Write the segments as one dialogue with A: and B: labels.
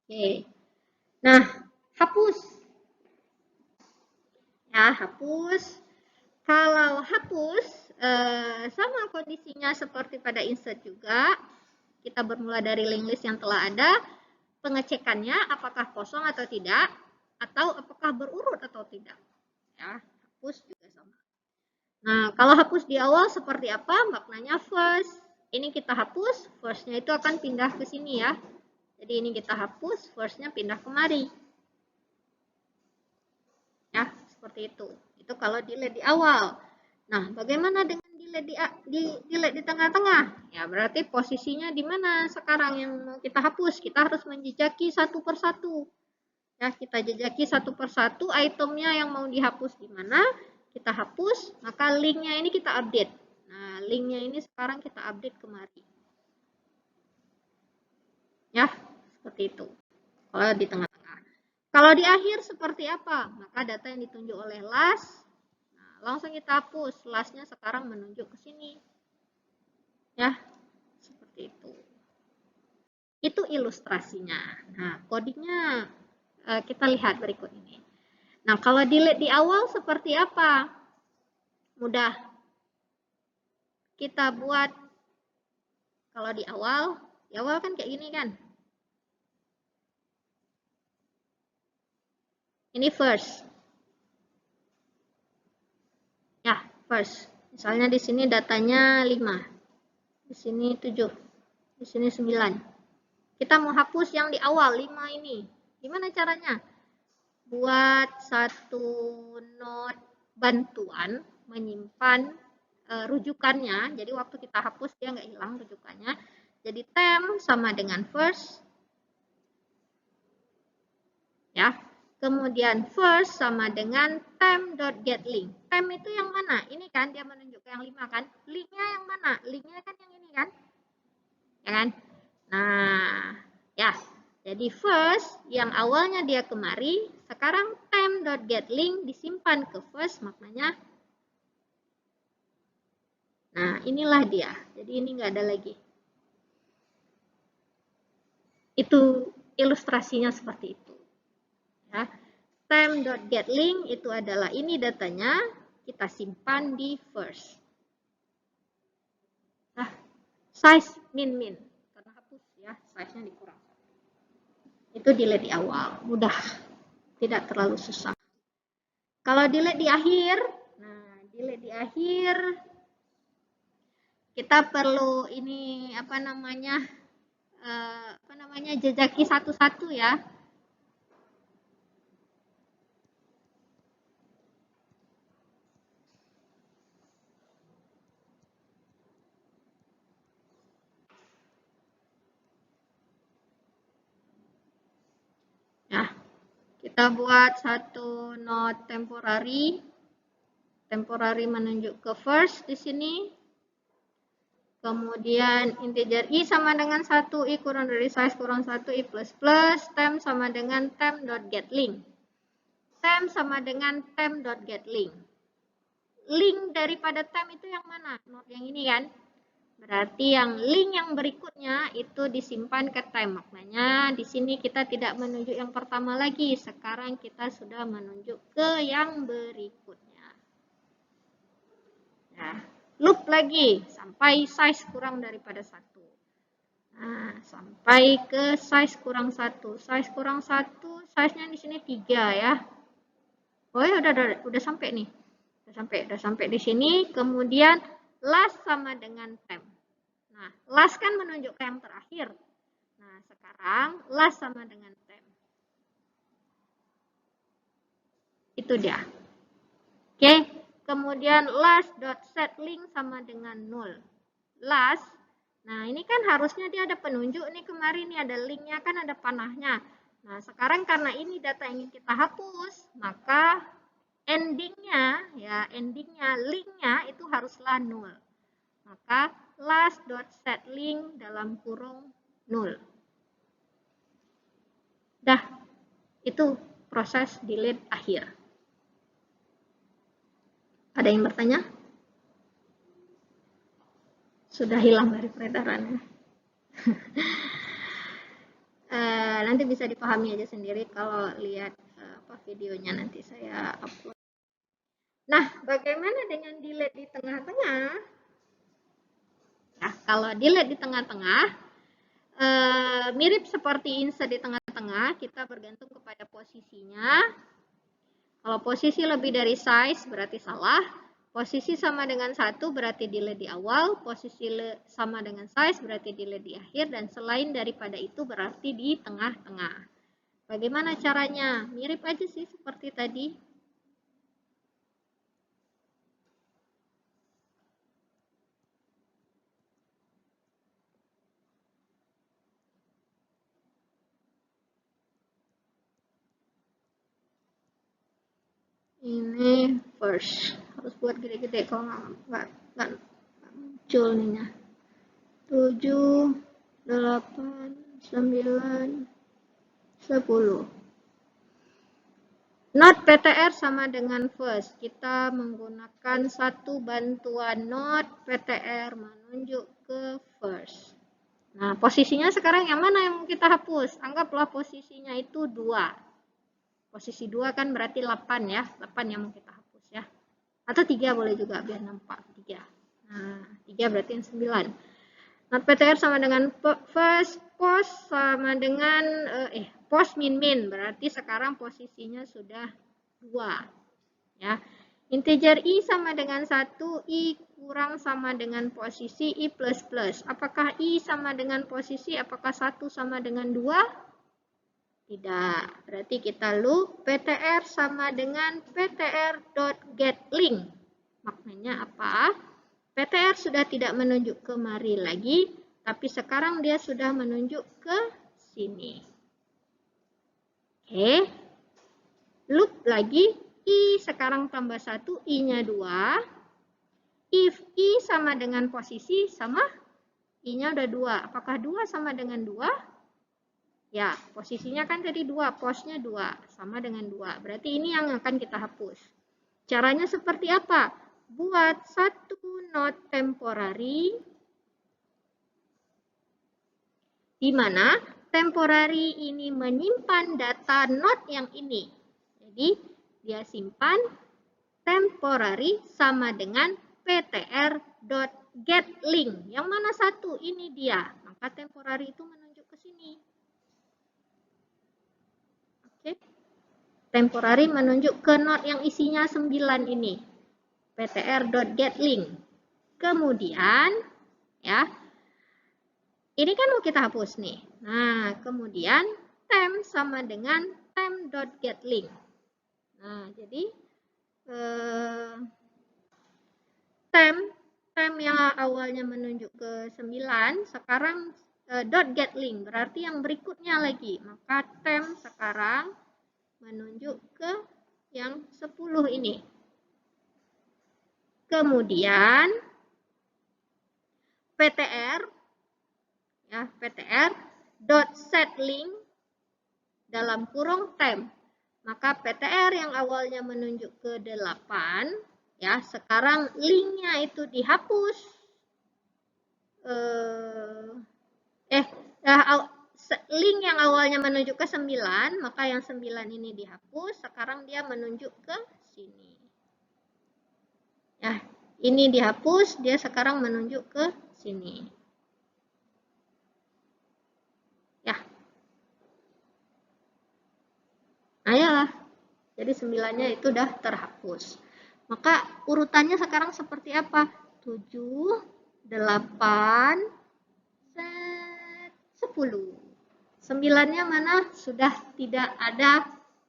A: Oke. Nah, hapus. Ya, hapus. Kalau hapus, sama kondisinya seperti pada insert juga. Kita bermula dari link list yang telah ada. Pengecekannya apakah kosong atau tidak, atau apakah berurut atau tidak. Ya, hapus juga sama. Nah, kalau hapus di awal seperti apa? Maknanya first. Ini kita hapus, first-nya itu akan pindah ke sini ya. Jadi ini kita hapus, first-nya pindah kemari. Ya, seperti itu. Itu kalau delete di awal. Nah, bagaimana dengan delete di tengah-tengah? Ya, berarti posisinya di mana sekarang yang mau kita hapus? Kita harus menjejaki satu persatu. Ya, kita jejaki satu persatu itemnya yang mau dihapus di mana, kita hapus, maka linknya ini kita update. Nah, linknya ini sekarang kita update kemari. Ya, seperti itu. Kalau di tengah-tengah. Kalau di akhir seperti apa? Maka data yang ditunjuk oleh last, nah, langsung kita hapus. Lastnya sekarang menunjuk ke sini. Ya, seperti itu. Itu ilustrasinya. Nah, codingnya kita lihat berikut ini. Nah, kalau delete di awal seperti apa? Mudah. Kita buat, kalau di awal kan kayak gini kan. Ini first. Ya, first. Misalnya di sini datanya 5. Di sini 7. Di sini 9. Kita mau hapus yang di awal 5 ini. Gimana caranya? Buat satu note bantuan menyimpan rujukannya. Jadi waktu kita hapus dia nggak hilang rujukannya. Jadi temp sama dengan first. Ya. Kemudian first sama dengan temp.getLink. Temp itu yang mana? Ini kan dia menunjuk ke yang 5 kan. Linknya yang mana? Linknya kan yang ini kan. Ya kan? Nah, ya. Jadi first yang awalnya dia kemari, sekarang temp.getLink disimpan ke first, maknanya. Nah, inilah dia. Jadi ini nggak ada lagi. Itu ilustrasinya seperti itu. Ya. Temp.getLink itu adalah ini datanya, kita simpan di first. Nah, size min. Karena hapus ya, size-nya dikurang. Itu delete di awal, mudah. Tidak terlalu susah. Kalau delete di akhir, nah delete di akhir kita perlu ini apa namanya jejaki satu-satu ya. Nah, kita buat satu node temporary. Temporary menunjuk ke first di sini. Kemudian integer i sama dengan 1, i kurang dari size kurang 1, i plus plus, temp sama dengan temp.getLink. Temp sama dengan temp.getLink. Link daripada temp itu yang mana? Node yang ini kan? Berarti yang link yang berikutnya itu disimpan ke temp. Maknanya di sini kita tidak menunjuk yang pertama lagi. Sekarang kita sudah menunjuk ke yang berikutnya. Nah, loop lagi sampai size kurang daripada 1. Nah, sampai ke size kurang 1. Size kurang 1, size-nya di sini 3 ya. Oh ya, udah sampai nih. Udah sampai di sini. Kemudian last sama dengan temp. Nah, last kan menunjuk ke yang terakhir. Nah, sekarang last sama dengan temp. Itu dia. Oke, kemudian last.setLink sama dengan 0. Last, nah ini kan harusnya dia ada penunjuk nih kemarin nih ada linknya kan ada panahnya. Nah sekarang karena ini data ingin kita hapus, maka endingnya linknya itu haruslah 0. Maka last.setLink dalam kurung 0. Dah, itu proses delete akhir. Ada yang bertanya? Sudah hilang dari peredaran. nanti bisa dipahami aja sendiri kalau lihat videonya nanti saya upload. Nah, bagaimana dengan delete di tengah-tengah? Nah, kalau delete di tengah-tengah, mirip seperti insert di tengah-tengah, kita bergantung kepada posisinya. Kalau posisi lebih dari size berarti salah. Posisi sama dengan 1 berarti delete di awal. Posisi sama dengan size berarti delete di akhir. Dan selain daripada itu berarti di tengah-tengah. Bagaimana caranya? Mirip aja sih seperti tadi. Ini first. Harus buat gede-gede kalau nggak muncul nih. 7, 8, 9, 10. Not PTR sama dengan first. Kita menggunakan satu bantuan not PTR menunjuk ke first. Nah, posisinya sekarang yang mana yang kita hapus? Anggaplah posisinya itu 2. Posisi 2 kan berarti 8 ya. 8 yang mau kita hapus ya. Atau 3 boleh juga biar nampak 3. Nah, 3 berarti yang 9. Not PTR sama dengan first, post sama dengan post min berarti sekarang posisinya sudah 2 ya. Integer i sama dengan 1, i kurang sama dengan posisi i plus plus. Apakah i sama dengan posisi? Apakah 1 sama dengan 2? Tidak. Berarti kita loop PTR sama dengan ptr.getLink. Maknanya apa? PTR sudah tidak menunjuk ke mari lagi, tapi sekarang dia sudah menunjuk ke sini. Oke. Loop lagi, i sekarang tambah 1, i-nya 2. If i sama dengan posisi, sama i-nya udah 2. Apakah 2 sama dengan 2? Ya, posisinya kan tadi 2, postnya 2, sama dengan 2. Berarti ini yang akan kita hapus. Caranya seperti apa? Buat satu not temporary, di mana temporary ini menyimpan data not yang ini. Jadi, dia simpan temporary sama dengan ptr.getLink. Yang mana satu? Ini dia. Maka temporary itu menunjuk ke sini. Temporary menunjuk ke not yang isinya 9 ini. ptr.getLink. Kemudian, ya, ini kan mau kita hapus nih. Nah, kemudian temp sama dengan temp.getLink. Nah, jadi temp yang awalnya menunjuk ke 9, sekarang .getLink, berarti yang berikutnya lagi. Maka temp sekarang menunjuk ke yang 10 ini. Kemudian PTR ya, PTR .setLink dalam kurung temp. Maka PTR yang awalnya menunjuk ke 8 ya, sekarang linknya itu dihapus. Link yang awalnya menunjuk ke 9, maka yang 9 ini dihapus, sekarang dia menunjuk ke sini. Ya, ini dihapus, dia sekarang menunjuk ke sini. Ya. Nah, ya. Jadi 9-nya itu udah terhapus. Maka urutannya sekarang seperti apa? 7, 8, 10. 9-nya mana? Sudah tidak ada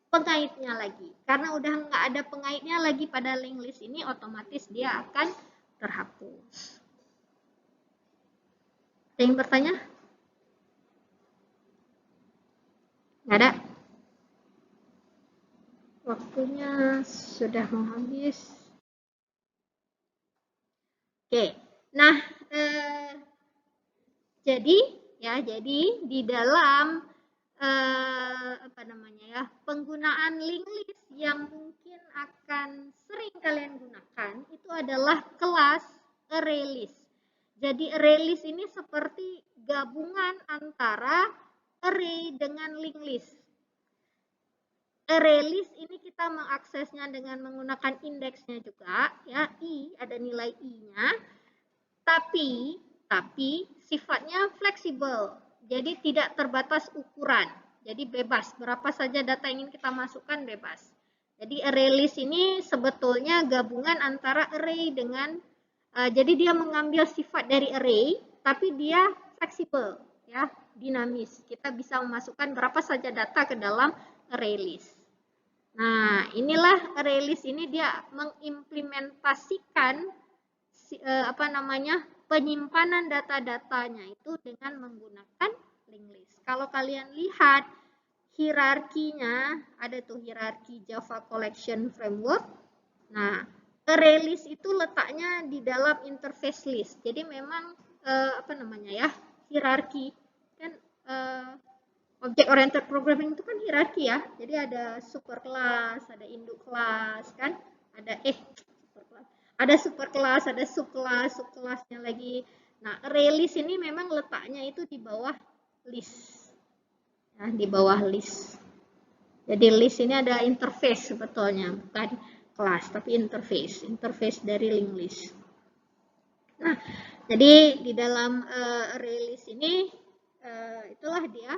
A: pengaitnya lagi. Karena udah nggak ada pengaitnya lagi pada linked list ini, otomatis dia akan terhapus. Ada yang bertanya? Nggak ada? Waktunya sudah mau habis. Oke, nah jadi di dalam penggunaan linked list yang mungkin akan sering kalian gunakan itu adalah kelas ArrayList. Jadi ArrayList ini seperti gabungan antara array dengan linked list. Array list ini kita mengaksesnya dengan menggunakan indeksnya juga, ya, i, ada nilai i-nya, tapi sifatnya fleksibel, jadi tidak terbatas ukuran, jadi bebas, berapa saja data yang ingin kita masukkan bebas. Jadi array list ini sebetulnya gabungan antara array dengan, jadi dia mengambil sifat dari array, tapi dia fleksibel, ya, dinamis. Kita bisa memasukkan berapa saja data ke dalam array list. Nah, inilah array list ini dia mengimplementasikan penyimpanan data-datanya itu dengan menggunakan linked list. Kalau kalian lihat hierarkinya, ada tuh hierarki Java Collection Framework. Nah, array list itu letaknya di dalam interface list. Jadi memang hierarki kan, object oriented programming itu kan hierarki ya. Jadi ada super class, ada induk kelas kan, ada super class, ada subclass, subclassnya lagi. Nah, array list ini memang letaknya itu di bawah list. Nah, di bawah list. Jadi list ini ada interface sebetulnya, bukan kelas tapi interface dari linked list. Nah, jadi di dalam array list ini itulah dia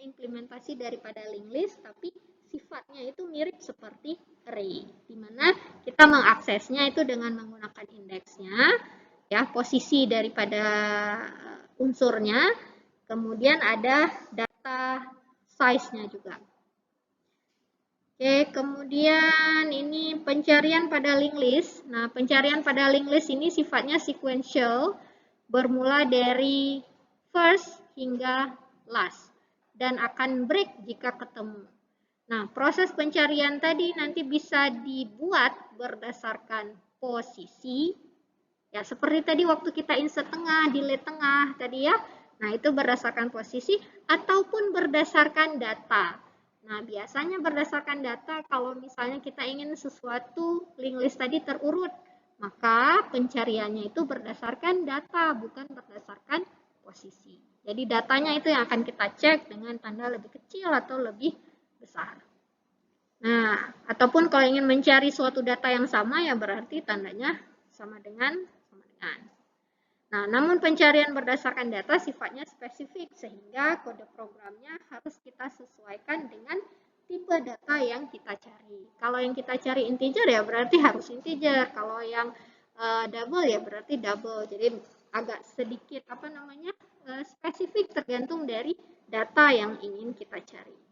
A: implementasi daripada linked list, tapi sifatnya itu mirip seperti array, di mana kita mengaksesnya itu dengan menggunakan indeksnya, ya, posisi daripada unsurnya, kemudian ada data size-nya juga. Oke, kemudian ini pencarian pada linked list. Nah, pencarian pada linked list ini sifatnya sequential, bermula dari first hingga last, dan akan break jika ketemu. Nah, proses pencarian tadi nanti bisa dibuat berdasarkan posisi, ya, seperti tadi waktu kita insert tengah, delete tengah tadi ya. Nah, itu berdasarkan posisi ataupun berdasarkan data. Nah, biasanya berdasarkan data, kalau misalnya kita ingin sesuatu linked list tadi terurut, maka pencariannya itu berdasarkan data, bukan berdasarkan posisi. Jadi datanya itu yang akan kita cek dengan tanda lebih kecil atau lebih besar. Nah, ataupun kalau ingin mencari suatu data yang sama, ya berarti tandanya sama dengan. Nah, namun pencarian berdasarkan data sifatnya spesifik, sehingga kode programnya harus kita sesuaikan dengan tipe data yang kita cari. Kalau yang kita cari integer, ya berarti harus integer. Kalau yang double, ya berarti double. Jadi agak sedikit spesifik tergantung dari data yang ingin kita cari.